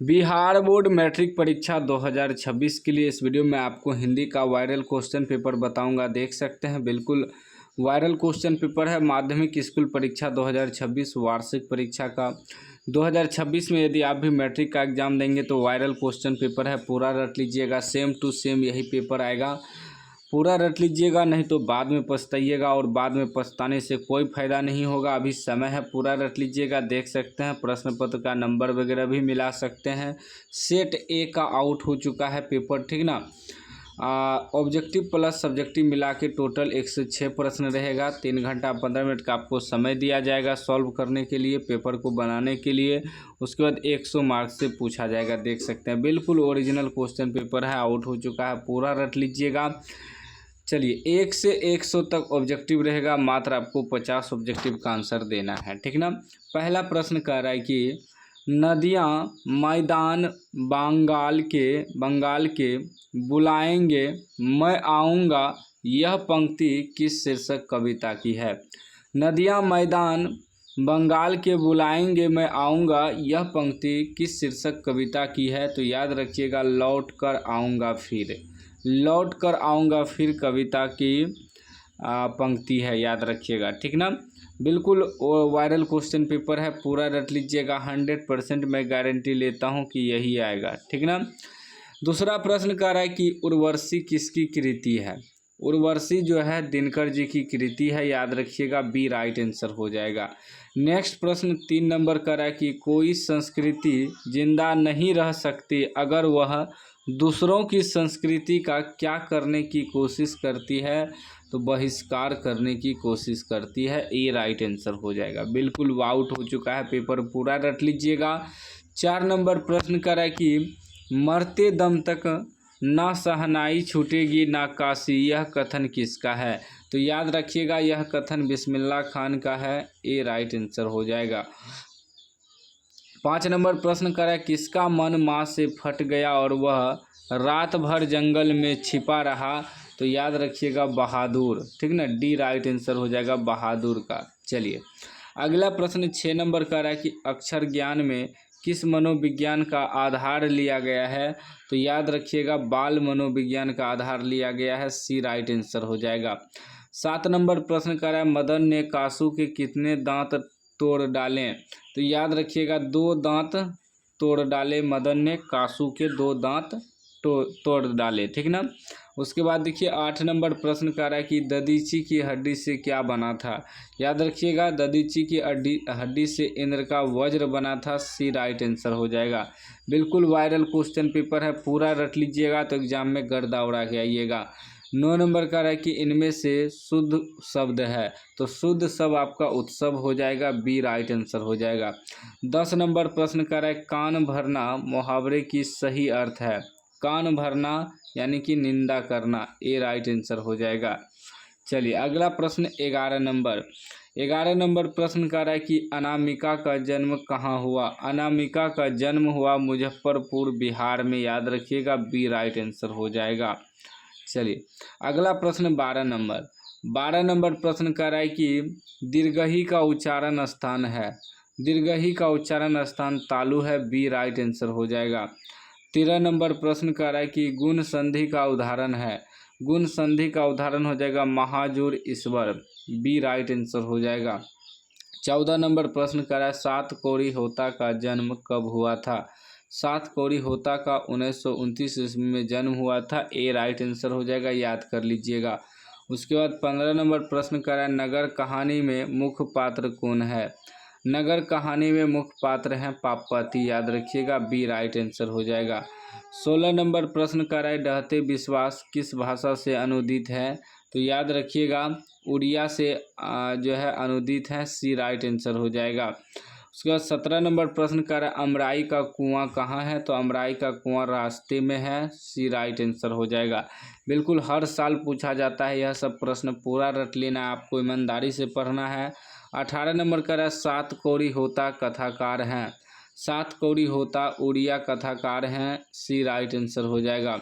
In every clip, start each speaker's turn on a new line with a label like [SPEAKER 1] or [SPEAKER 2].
[SPEAKER 1] Bihar board matric परीक्षा 2026 के लिए इस वीडियो में आपको हिंदी का वायरल क्वेश्चन पेपर बताऊंगा। देख सकते हैं बिल्कुल वायरल क्वेश्चन पेपर है। माध्यमिक स्कूल परीक्षा 2026 वार्षिक परीक्षा का 2026 में यदि आप भी मैट्रिक का एग्ज़ाम देंगे तो वायरल क्वेश्चन पेपर है, पूरा रट लीजिएगा। सेम टू सेम यही पेपर आएगा, पूरा रट लीजिएगा, नहीं तो बाद में पछताइएगा और बाद में पछताने से कोई फ़ायदा नहीं होगा। अभी समय है, पूरा रट लीजिएगा। देख सकते हैं प्रश्न पत्र का नंबर वगैरह भी मिला सकते हैं। सेट ए का आउट हो चुका है पेपर, ठीक ना। ऑब्जेक्टिव प्लस सब्जेक्टिव मिला के टोटल 106 प्रश्न रहेगा। 3 घंटा 15 मिनट का आपको समय दिया जाएगा सॉल्व करने के लिए, पेपर को बनाने के लिए। उसके बाद 100 मार्क्स से पूछा जाएगा। देख सकते हैं बिल्कुल ओरिजिनल क्वेश्चन पेपर है, आउट हो चुका है, पूरा रट लीजिएगा। चलिए 1 से 100 तक ऑब्जेक्टिव रहेगा, मात्र आपको 50 ऑब्जेक्टिव का आंसर देना है, ठीक ना। पहला प्रश्न कह रहा है कि नदियाँ मैदान बंगाल के बुलाएंगे मैं आऊँगा, यह पंक्ति किस शीर्षक कविता की है। नदियाँ मैदान बंगाल के बुलाएंगे मैं आऊँगा, यह पंक्ति किस शीर्षक कविता की है। तो याद रखिएगा लौट कर आऊँगा फिर, लौट कर आऊँगा फिर कविता की पंक्ति है, याद रखिएगा, ठीक ना। बिल्कुल वायरल क्वेश्चन पेपर है, पूरा रट लीजिएगा। 100% मैं गारंटी लेता हूँ कि यही आएगा, ठीक ना। दूसरा प्रश्न कह रहा है कि उर्वशी किसकी कृति है। उर्वशी जो है दिनकर जी की कृति है, याद रखिएगा, बी राइट आंसर हो जाएगा। नेक्स्ट प्रश्न 3 नंबर कह रहा है कि कोई संस्कृति जिंदा नहीं रह सकती अगर वह दूसरों की संस्कृति का क्या करने की कोशिश करती है। तो बहिष्कार करने की कोशिश करती है, ये राइट आंसर हो जाएगा। बिल्कुल आउट हो चुका है पेपर, पूरा रट लीजिएगा। 4 नंबर प्रश्न कर रहा है कि मरते दम तक ना शहनाई छूटेगी ना काशी, यह कथन किसका है। तो याद रखिएगा यह कथन बिस्मिल्लाह खान का है, ये राइट आंसर हो जाएगा। 5 नंबर प्रश्न कर रहा है किसका मन माँ से फट गया और वह रात भर जंगल में छिपा रहा। तो याद रखिएगा बहादुर, ठीक ना, डी राइट आंसर हो जाएगा बहादुर का। चलिए अगला प्रश्न 6 नंबर का रहा है कि अक्षर ज्ञान में किस मनोविज्ञान का आधार लिया गया है। तो याद रखिएगा बाल मनोविज्ञान का आधार लिया गया है, सी राइट आंसर हो जाएगा। 7 नंबर प्रश्न कर रहा है मदन ने कासू के कितने दांत तोड़ डाले। तो याद रखिएगा 2 दांत तोड़ डाले मदन ने, कासू के 2 दांत तोड़ डाले, ठीक ना। उसके बाद देखिए 8 नंबर प्रश्न कह रहा है कि ददीची की हड्डी से क्या बना था। याद रखिएगा ददीची की हड्डी से इंद्र का वज्र बना था, सी राइट आंसर हो जाएगा। बिल्कुल वायरल क्वेश्चन पेपर है, पूरा रट लीजिएगा तो एग्जाम में गर्दा उड़ा के आइएगा। 9 नंबर का है कि इनमें से शुद्ध शब्द है। तो शुद्ध शब्द आपका उत्सव हो जाएगा, बी राइट आंसर हो जाएगा। 10 नंबर प्रश्न का है कान भरना मुहावरे की सही अर्थ है। कान भरना यानी कि निंदा करना, ए राइट आंसर हो जाएगा। चलिए अगला प्रश्न 11 नंबर प्रश्न का रहा है कि अनामिका का जन्म कहाँ हुआ। अनामिका का जन्म हुआ मुजफ्फरपुर बिहार में, याद रखिएगा, बी राइट आंसर हो जाएगा। चलिए अगला प्रश्न 12 नंबर प्रश्न का रहा है कि दीर्घही का उच्चारण स्थान है। दीर्घही का उच्चारण स्थान तालु है, बी राइट आंसर हो जाएगा। 13 नंबर प्रश्न का रहा है कि गुण संधि का उदाहरण है। गुण संधि का उदाहरण हो जाएगा महाजूर ईश्वर, बी राइट आंसर हो जाएगा। 14 नंबर प्रश्न का रहा है सात कोरी होता का जन्म कब हुआ था। सात कोरी होता का 1929 ईस्वी में जन्म हुआ था, ए राइट आंसर हो जाएगा, याद कर लीजिएगा। उसके बाद 15 नंबर प्रश्न का रहा है नगर कहानी में मुख्य पात्र कौन है। नगर कहानी में मुख्य पात्र हैं पापति, याद रखिएगा, बी राइट आंसर हो जाएगा। 16 नंबर प्रश्न का रहा है डहते विश्वास किस भाषा से अनुदित है। तो याद रखिएगा उड़िया से जो है अनुदित है, सी राइट आंसर हो जाएगा। उसके बाद 17 नंबर प्रश्न का रहा है अमराई का कुआं कहाँ है। तो अमराई का कुआं रास्ते में है, सी राइट आंसर हो जाएगा। बिल्कुल हर साल पूछा जाता है यह सब प्रश्न, पूरा रट लेना है, आपको ईमानदारी से पढ़ना है। 18 नंबर का रहा है सात कौड़ी होता कथाकार हैं। सात कौड़ी होता उड़िया कथाकार हैं, सी राइट आंसर हो जाएगा।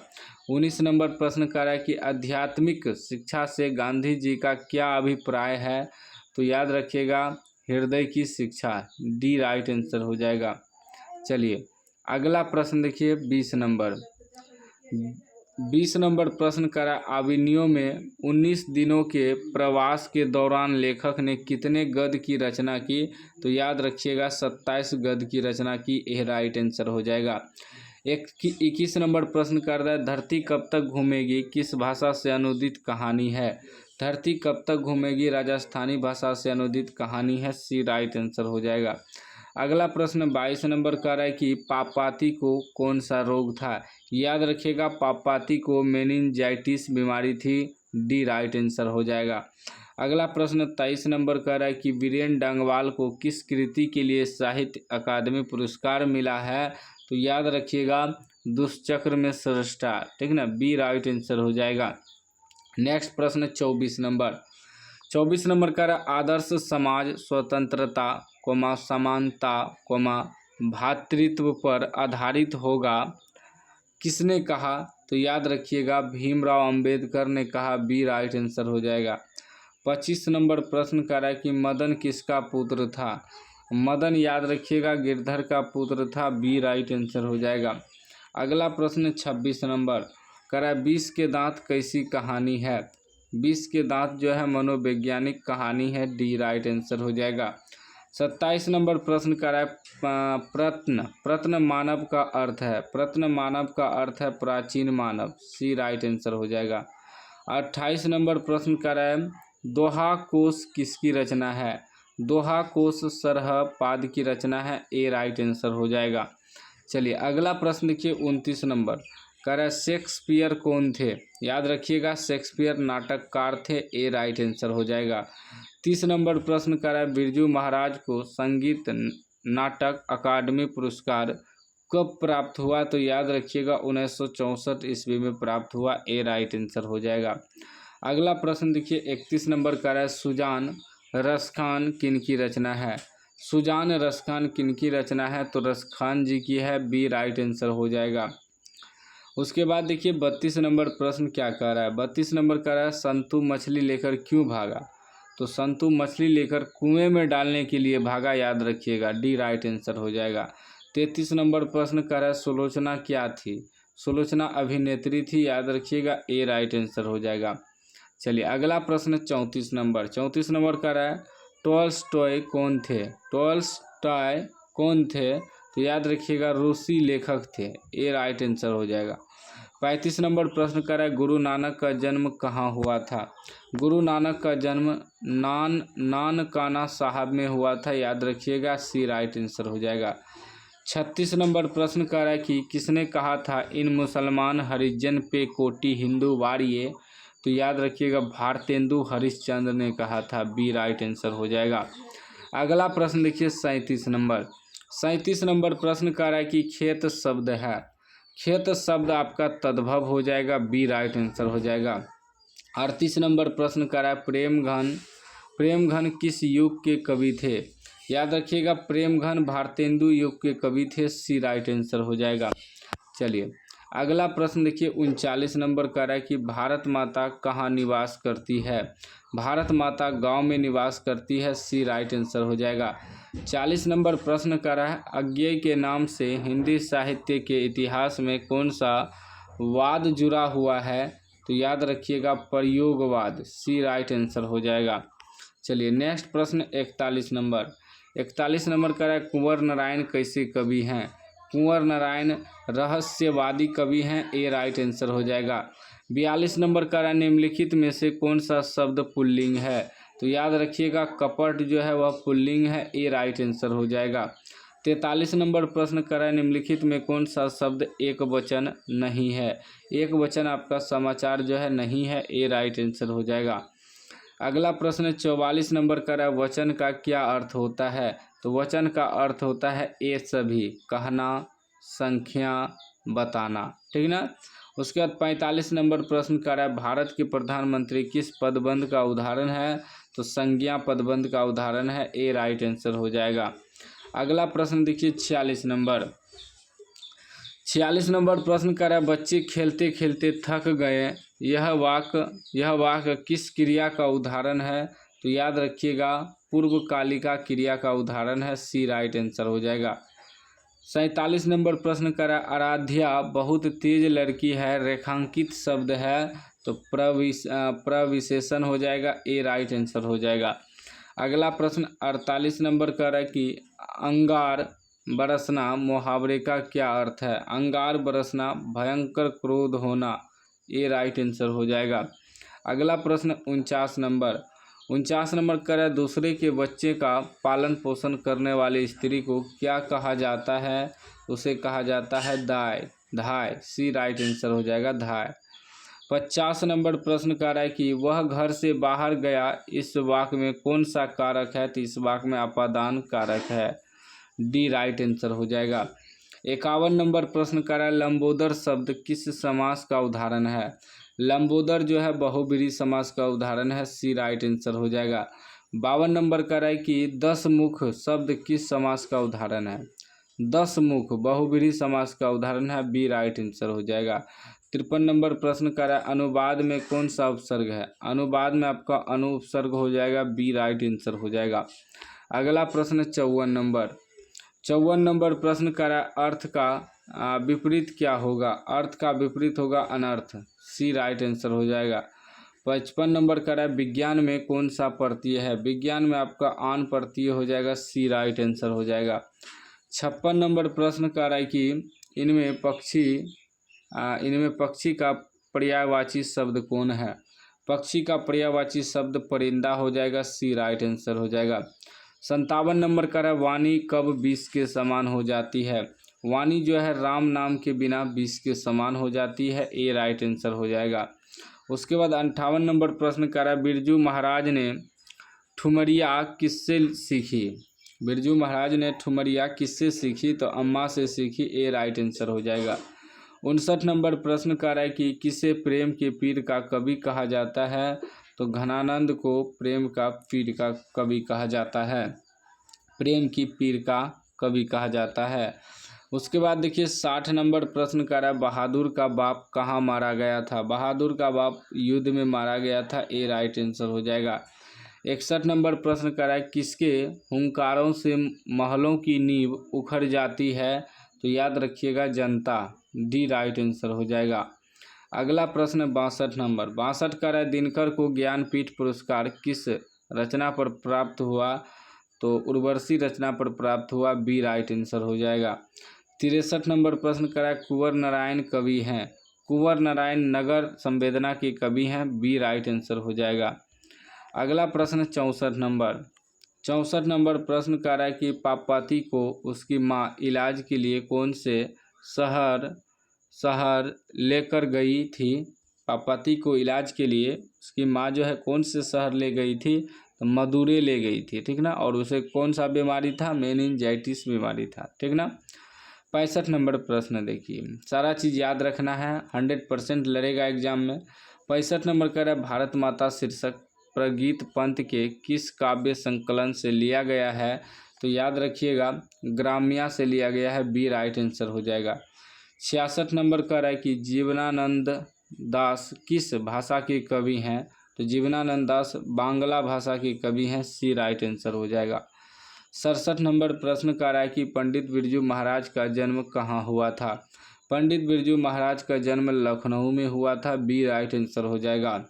[SPEAKER 1] 19 नंबर प्रश्न का रहा है कि आध्यात्मिक शिक्षा से गांधी जी का क्या अभिप्राय है। तो याद रखिएगा हृदय की शिक्षा, डी राइट आंसर हो जाएगा। चलिए अगला प्रश्न देखिए 20 नंबर प्रश्न करा, आविनियों में 19 दिनों के प्रवास के दौरान लेखक ने कितने गद्य की रचना की? तो याद रखिएगा 27 गद्य की रचना की, यह राइट आंसर हो जाएगा। 21 नंबर प्रश्न कर रहा है, धरती कब तक घूमेगी किस भाषा से अनुदित कहानी है? धरती कब तक घूमेगी राजस्थानी भाषा से अनुदित कहानी है, सी राइट आंसर हो जाएगा। अगला प्रश्न 22 नंबर का है कि पापपाती को कौन सा रोग था? याद रखिएगा पापपाती को मेनिंजाइटिस बीमारी थी, डी राइट आंसर हो जाएगा। अगला प्रश्न 23 नंबर का है कि वीरेन डांगवाल को किस कृति के लिए साहित्य अकादमी पुरस्कार मिला है? तो याद रखिएगा दुष्चक्र में सृष्टा, ठीक ना, बी राइट आंसर हो जाएगा। नेक्स्ट प्रश्न 24 नंबर का आदर्श समाज स्वतंत्रता, समानता, भातृत्व पर आधारित होगा, किसने कहा? तो याद रखिएगा भीमराव अंबेडकर ने कहा, बी राइट आंसर हो जाएगा। 25 नंबर प्रश्न का है कि मदन किसका पुत्र था? मदन याद रखिएगा गिरधर का पुत्र था, बी राइट आंसर हो जाएगा। अगला प्रश्न 26 नंबर का है 20 के दांत कैसी कहानी है? 20 के दांत जो है मनोवैज्ञानिक कहानी है, डी राइट आंसर हो जाएगा। 27 नंबर प्रश्न का है प्रत्न मानव का अर्थ है? प्रत्न मानव का अर्थ है प्राचीन मानव, सी राइट आंसर हो जाएगा। 28 नंबर प्रश्न का है दोहा कोश किसकी रचना है? दोहा कोश सरहपाद की रचना है, ए राइट आंसर हो जाएगा। चलिए अगला प्रश्न देखिए 29 नंबर कह रहा है शेक्सपियर कौन थे? याद रखिएगा शेक्सपियर नाटककार थे, ए राइट आंसर हो जाएगा। 30 नंबर प्रश्न कह रहा है बिरजू महाराज को संगीत नाटक अकादमी पुरस्कार कब प्राप्त हुआ? तो याद रखिएगा 1964 ईस्वी में प्राप्त हुआ, ए राइट आंसर हो जाएगा। अगला प्रश्न देखिए 31 नंबर कह रहा है सुजान रसखान किन की रचना है? सुजान रसखान किन की रचना है? तो रसखान जी की है, बी राइट आंसर हो जाएगा। उसके बाद देखिए 32 नंबर प्रश्न क्या कह रहा है? 32 नंबर कह रहा है संतु मछली लेकर क्यों भागा? तो संतु मछली लेकर कुएं में डालने के लिए भागा, याद रखिएगा, डी राइट आंसर हो जाएगा। 33 नंबर प्रश्न कह रहा है सुलोचना क्या थी? सुलोचना अभिनेत्री थी, याद रखिएगा, ए राइट आंसर हो जाएगा। चलिए अगला प्रश्न 34 नंबर कह रहा है टॉल्स्टॉय कौन थे? टॉल्स्टॉय कौन थे? तो याद रखिएगा रूसी लेखक थे, ए राइट आंसर हो जाएगा। 35 नंबर प्रश्न कर रहा है गुरु नानक का जन्म कहाँ हुआ था? गुरु नानक का जन्म नानकाना साहब में हुआ था, याद रखिएगा, सी राइट आंसर हो जाएगा। 36 नंबर प्रश्न कर रहा है कि किसने कहा था इन मुसलमान हरिजन पे कोटि हिंदू वारिये? तो याद रखिएगा भारतेंदु हरिश्चंद्र ने कहा था, बी राइट आंसर हो जाएगा। अगला प्रश्न देखिए 37 नंबर प्रश्न कर रहा है कि खेत शब्द है? खेत शब्द आपका तद्भव हो जाएगा, बी राइट आंसर हो जाएगा। 38 नंबर प्रश्न कर रहा है प्रेम घन किस युग के कवि थे? याद रखिएगा प्रेम घन भारतेंदु युग के कवि थे, सी राइट आंसर हो जाएगा। चलिए अगला प्रश्न देखिए 39 नंबर का है कि भारत माता कहाँ निवास करती है? भारत माता गांव में निवास करती है, सी राइट आंसर हो जाएगा। 40 नंबर प्रश्न का है अज्ञेय के नाम से हिंदी साहित्य के इतिहास में कौन सा वाद जुड़ा हुआ है? तो याद रखिएगा प्रयोगवाद, सी राइट आंसर हो जाएगा। चलिए नेक्स्ट प्रश्न 41 नंबर का है कुंवर नारायण कैसे कवि हैं? कुंवर नारायण रहस्यवादी कवि हैं, ए राइट आंसर हो जाएगा। 42 नंबर का है निम्नलिखित में से कौन सा शब्द पुल्लिंग है? तो याद रखिएगा कपट जो है वह पुल्लिंग है, ए राइट आंसर हो जाएगा। 43 नंबर प्रश्न कर रहा है निम्नलिखित में कौन सा शब्द एक वचन नहीं है? एक वचन आपका समाचार जो है नहीं है, ए राइट आंसर हो जाएगा। अगला प्रश्न 44 नंबर का है वचन का क्या अर्थ होता है? तो वचन का अर्थ होता है ए सभी, कहना, संख्या, बताना, ठीक ना। उसके बाद 45 नंबर प्रश्न का है भारत के प्रधानमंत्री किस पदबंध का उदाहरण है? तो संज्ञा पदबंध का उदाहरण है, ए राइट आंसर हो जाएगा। अगला प्रश्न देखिए 46 नंबर प्रश्न कर रहा है बच्चे खेलते खेलते थक गए, यह वाक्य किस क्रिया का उदाहरण है? तो याद रखिएगा पूर्वकालिका क्रिया का उदाहरण है, सी राइट आंसर हो जाएगा। 47 नंबर प्रश्न करा, आराध्या बहुत तेज लड़की है, रेखांकित शब्द है तो प्रविशेषण हो जाएगा, ए राइट आंसर हो जाएगा। अगला प्रश्न 48 नंबर का है कि अंगार बरसना मुहावरे का क्या अर्थ है। अंगार बरसना भयंकर क्रोध होना, ए राइट आंसर हो जाएगा। अगला प्रश्न 49 नंबर का है, दूसरे के बच्चे का पालन पोषण करने वाली स्त्री को क्या कहा जाता है। उसे कहा जाता है धाय, सी राइट आंसर हो जाएगा, धाय। 50 नंबर प्रश्न का है कि वह घर से बाहर गया, इस वाक्य में कौन सा कारक है। तो इस वाक्य में अपादान कारक है, डी राइट आंसर हो जाएगा। 51 नंबर प्रश्न का है, लंबोदर शब्द किस समास का उदाहरण है। लंबोदर जो है बहुब्रीहि समास का उदाहरण है, सी राइट आंसर हो जाएगा। 52 नंबर का है कि 10 मुख शब्द किस समास का उदाहरण है। 10 मुख बहुब्रीहि समास का उदाहरण है, बी राइट आंसर हो जाएगा। 53 नंबर प्रश्न का है, अनुवाद में कौन सा उपसर्ग है। अनुवाद में आपका अनुपसर्ग हो जाएगा, बी राइट आंसर हो जाएगा। अगला प्रश्न 54 नंबर प्रश्न का है, अर्थ का विपरीत क्या होगा। अर्थ का विपरीत होगा अनर्थ, सी राइट आंसर हो जाएगा। 55 नंबर का है, विज्ञान में कौन सा प्रत्यय है। विज्ञान में आपका आन प्रत्यय हो जाएगा, सी राइट आंसर हो जाएगा। 56 नंबर प्रश्न का है कि इनमें पक्षी का पर्यायवाची शब्द कौन है। पक्षी का पर्यायवाची शब्द परिंदा हो जाएगा, सी राइट आंसर हो जाएगा। 57 नंबर का है, वाणी कब विष के समान हो जाती है। वाणी जो है राम नाम के बिना विष के समान हो जाती है, ए राइट आंसर हो जाएगा। उसके बाद 58 नंबर प्रश्न का है, बिरजू महाराज ने ठुमरिया किससे सीखी। बिरजू महाराज ने ठुमरिया किससे सीखी। तो अम्मा से सीखी, ए राइट आंसर हो जाएगा। 59 नंबर प्रश्न का है कि किसे प्रेम के पीर का कवि कहा जाता है। तो घनानंद को प्रेम का पीर का कवि कहा जाता है, प्रेम की पीर का कवि कहा जाता है। उसके बाद देखिए 60 नंबर प्रश्न का है, बहादुर का बाप कहाँ मारा गया था। बहादुर का बाप युद्ध में मारा गया था, ए राइट आंसर हो जाएगा। 61 नंबर प्रश्न का है, किसके हुंकारों से महलों की नींव उखड़ जाती है। तो याद रखिएगा जनता, डी राइट आंसर हो जाएगा। अगला प्रश्न 62 का है, दिनकर को ज्ञानपीठ पुरस्कार किस रचना पर प्राप्त हुआ। तो उर्वशी रचना पर प्राप्त हुआ, बी राइट आंसर हो जाएगा। 63 नंबर प्रश्न का है, कुंवर नारायण कवि हैं। कुंवर नारायण नगर संवेदना के कवि हैं, बी राइट आंसर हो जाएगा। अगला प्रश्न 64 नंबर प्रश्न का है कि पापाती को उसकी माँ इलाज के लिए कौन से शहर लेकर गई थी। पापाती को इलाज के लिए उसकी माँ जो है कौन से शहर ले गई थी। तो मदुरै ले गई थी, ठीक ना। और उसे कौन सा बीमारी था, मेनिंजाइटिस बीमारी था, ठीक ना। 65 नंबर प्रश्न देखिए, सारा चीज़ याद रखना है, 100% लड़ेगा एग्जाम में। 65 नंबर का है, भारत माता शीर्षक प्रगीत पंत के किस काव्य संकलन से लिया गया है। तो याद रखिएगा ग्राम्या से लिया गया है, बी राइट आंसर हो जाएगा। 66 नंबर का है कि जीवनानंद दास किस भाषा के कवि हैं। तो जीवनानंद दास बांग्ला भाषा के कवि हैं, सी राइट आंसर हो जाएगा। 67 नंबर प्रश्न का है कि पंडित बिरजू महाराज का जन्म कहाँ हुआ था। पंडित बिरजू महाराज का जन्म लखनऊ में हुआ था, बी राइट आंसर हो जाएगा।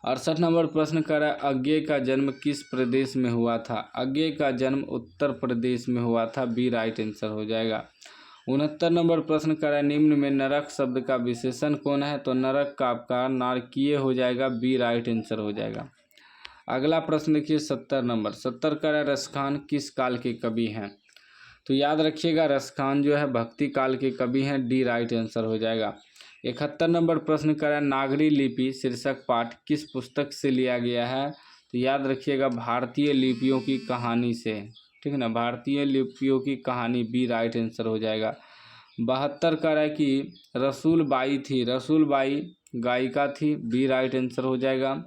[SPEAKER 1] 68 नंबर प्रश्न का है, अज्ञेय का जन्म किस प्रदेश में हुआ था। अज्ञेय का जन्म उत्तर प्रदेश में हुआ था, बी राइट आंसर हो जाएगा। 69 नंबर प्रश्न का है, निम्न में नरक शब्द का विशेषण कौन है। तो नरक का आपका नारकीय हो जाएगा, बी राइट आंसर हो जाएगा। अगला प्रश्न देखिए 70 का है, रसखान किस काल के कवि हैं। तो याद रखिएगा रसखान जो है भक्ति काल के कवि हैं, डी राइट आंसर हो जाएगा। 71 नंबर प्रश्न का है, नागरी लिपि शीर्षक पाठ किस पुस्तक से लिया गया है। तो याद रखिएगा भारतीय लिपियों की कहानी से, ठीक है ना, भारतीय लिपियों की कहानी, बी राइट आंसर हो जाएगा। 72 का है कि रसूल बाई थी, रसूल बाई गायिका थी, बी राइट आंसर हो जाएगा।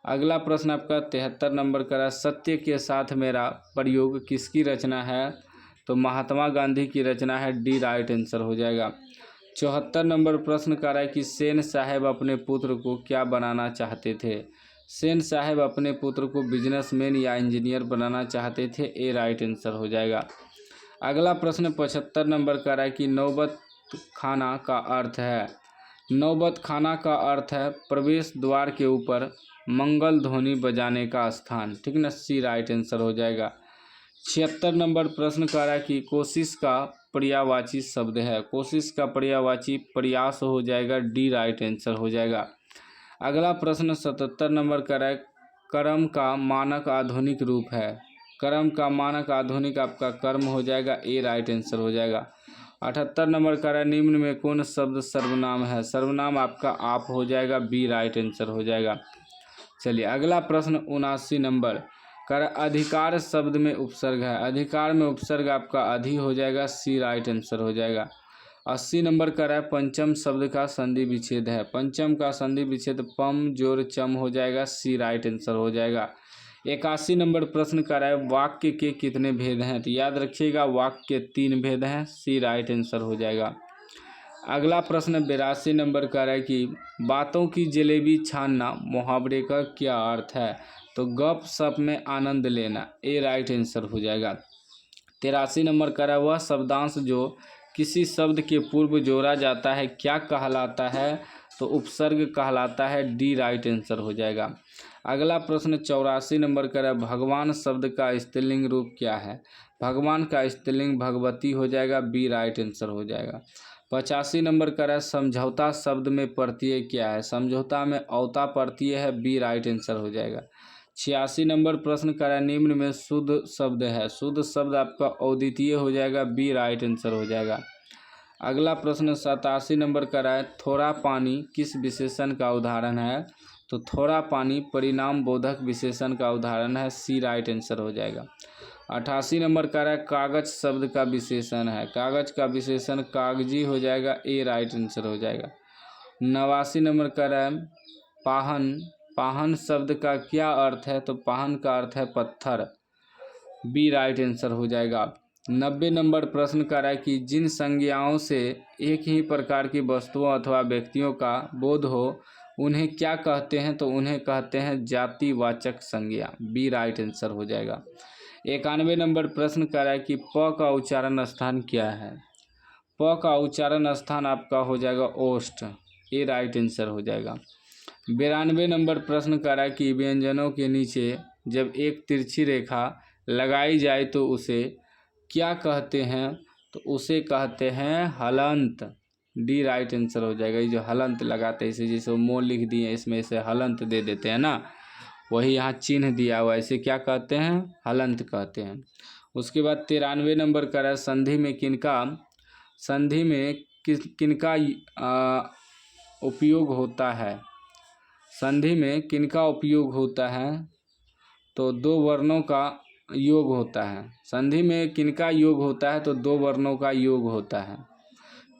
[SPEAKER 1] अगला प्रश्न आपका 73 नंबर का है, सत्य के साथ मेरा प्रयोग किसकी रचना है। तो महात्मा गांधी की रचना है, डी राइट आंसर हो जाएगा। 74 नंबर प्रश्न का है कि सेन साहब अपने पुत्र को क्या बनाना चाहते थे। सेन साहब अपने पुत्र को बिजनेसमैन या इंजीनियर बनाना चाहते थे, ए राइट आंसर हो जाएगा। अगला प्रश्न 75 नंबर का है कि नौबत खाना का अर्थ है। नौबत खाना का अर्थ है प्रवेश द्वार के ऊपर मंगल ध्वनि बजाने का स्थान। ठीक ना, सी राइट आंसर हो जाएगा। 76 नंबर प्रश्न का है कि कोशिश का पर्यायवाची शब्द है। कोशिश का पर्यायवाची प्रयास हो जाएगा, डी राइट आंसर हो जाएगा। अगला प्रश्न 77 नंबर का है कर्म का मानक आधुनिक रूप है। कर्म का मानक आधुनिक आपका कर्म हो जाएगा, ए राइट आंसर हो जाएगा। 78 नंबर का है निम्न में कौन शब्द सर्वनाम है। सर्वनाम आपका आप हो जाएगा, बी राइट आंसर हो जाएगा। चलिए अगला प्रश्न 79 नंबर कर अधिकार शब्द में उपसर्ग है। अधिकार में उपसर्ग आपका अधि हो जाएगा, सी राइट आंसर हो जाएगा। 80 नंबर का है पंचम शब्द का संधि विच्छेद है। पंचम का संधि विच्छेद पम जोर चम हो जाएगा, सी राइट आंसर हो जाएगा। 81 नंबर प्रश्न का है वाक्य के कितने भेद हैं। तो याद रखिएगा वाक्य के 3 भेद हैं, सी राइट आंसर हो जाएगा। अगला प्रश्न 82 नंबर का है कि बातों की जलेबी छानना मुहावरे का क्या अर्थ है। तो गप सप में आनंद लेना, ए राइट आंसर हो जाएगा। 83 नंबर का है वह शब्दांश जो किसी शब्द के पूर्व जोड़ा जाता है क्या कहलाता है। तो उपसर्ग कहलाता है, डी राइट आंसर हो जाएगा। अगला प्रश्न 84 नंबर का है भगवान शब्द का स्त्रीलिंग रूप क्या है। भगवान का स्त्रीलिंग भगवती हो जाएगा, बी राइट आंसर हो जाएगा। 85 नंबर का है समझौता शब्द में प्रत्यय क्या है। समझौता में औता प्रत्यय है, बी राइट आंसर हो जाएगा। 86 नंबर प्रश्न का है निम्न में शुद्ध शब्द है। शुद्ध शब्द आपका अद्वितीय हो जाएगा, बी राइट आंसर हो जाएगा। अगला प्रश्न 87 नंबर का है थोड़ा पानी किस विशेषण का उदाहरण है। तो थोड़ा पानी परिणाम बोधक विशेषण का उदाहरण है, सी राइट आंसर हो जाएगा। 88 नंबर का है कागज शब्द का विशेषण है। कागज का विशेषण कागजी हो जाएगा, ए राइट आंसर हो जाएगा। 89 नंबर का है पाहन। पाहन शब्द का क्या अर्थ है। तो पाहन का अर्थ है पत्थर, बी राइट आंसर हो जाएगा। 90 नंबर प्रश्न का है कि जिन संज्ञाओं से एक ही प्रकार की वस्तुओं अथवा व्यक्तियों का बोध हो उन्हें क्या कहते हैं। तो उन्हें कहते हैं जातिवाचक संज्ञा, बी राइट आंसर हो जाएगा। 91 नंबर प्रश्न का है कि प का उच्चारण स्थान क्या है। प का उच्चारण स्थान आपका हो जाएगा ओष्ठ, ए राइट आंसर हो जाएगा। 92 नंबर प्रश्न का है कि व्यंजनों के नीचे जब एक तिरछी रेखा लगाई जाए तो उसे क्या कहते हैं। तो उसे कहते हैं हलंत, डी राइट आंसर हो जाएगा। ये जो हलंत लगाते हैं इसे जैसे मोल लिख दिए इसमें इसे हलंत दे देते हैं ना, वही यहाँ चिन्ह दिया हुआ है, इसे क्या कहते हैं, हलंत कहते हैं। उसके बाद 93 नंबर का है संधि में किनका उपयोग होता है। संधि में किनका उपयोग होता है। तो 2 वर्णों का योग होता है। संधि में किनका योग होता है। तो 2 वर्णों का योग होता है।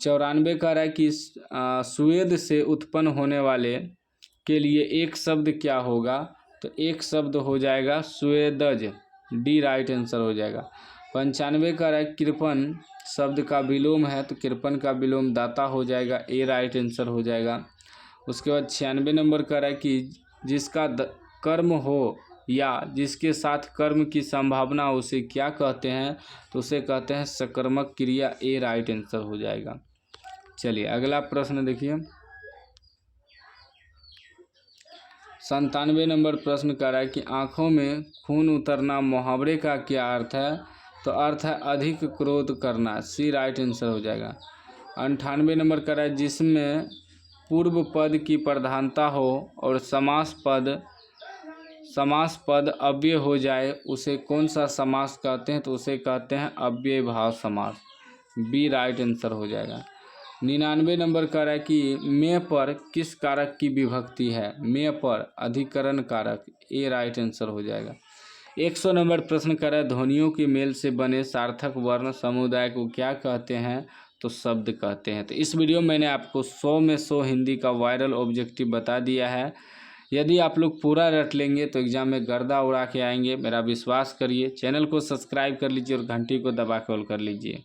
[SPEAKER 1] 94 का है कि स्वेद से उत्पन्न होने वाले के लिए एक शब्द क्या होगा। तो एक शब्द हो जाएगा स्वेदज, डी राइट आंसर हो जाएगा। 95 का है कृपन शब्द का विलोम है। तो कृपन का विलोम दाता हो जाएगा, ए राइट आंसर हो जाएगा। उसके बाद 96 नंबर का है कि जिसका कर्म हो या जिसके साथ कर्म की संभावना उसे क्या कहते हैं। तो उसे कहते हैं सकर्मक क्रिया, ए राइट आंसर हो जाएगा। चलिए अगला प्रश्न देखिए 97 नंबर प्रश्न का है कि आँखों में खून उतरना मुहावरे का क्या अर्थ है। तो अर्थ है अधिक क्रोध करना, सी राइट आंसर हो जाएगा। 98 नंबर का है जिसमें पूर्व पद की प्रधानता हो और समास पद अव्यय हो जाए उसे कौन सा समास कहते हैं। तो उसे कहते हैं अव्यय भाव समास, बी राइट आंसर हो जाएगा। 99 नंबर का है कि में पर किस कारक की विभक्ति है। में पर अधिकरण कारक, ए राइट आंसर हो जाएगा। 100 नंबर प्रश्न का है ध्वनियों के मेल से बने सार्थक वर्ण समुदाय को क्या कहते हैं। तो शब्द कहते हैं। तो इस वीडियो में मैंने आपको 100 में 100 हिंदी का वायरल ऑब्जेक्टिव बता दिया है। यदि आप लोग पूरा रट लेंगे तो एग्ज़ाम में गर्दा उड़ा के आएंगे, मेरा विश्वास करिए। चैनल को सब्सक्राइब कर लीजिए और घंटी को दबा के ऑल कर लीजिए।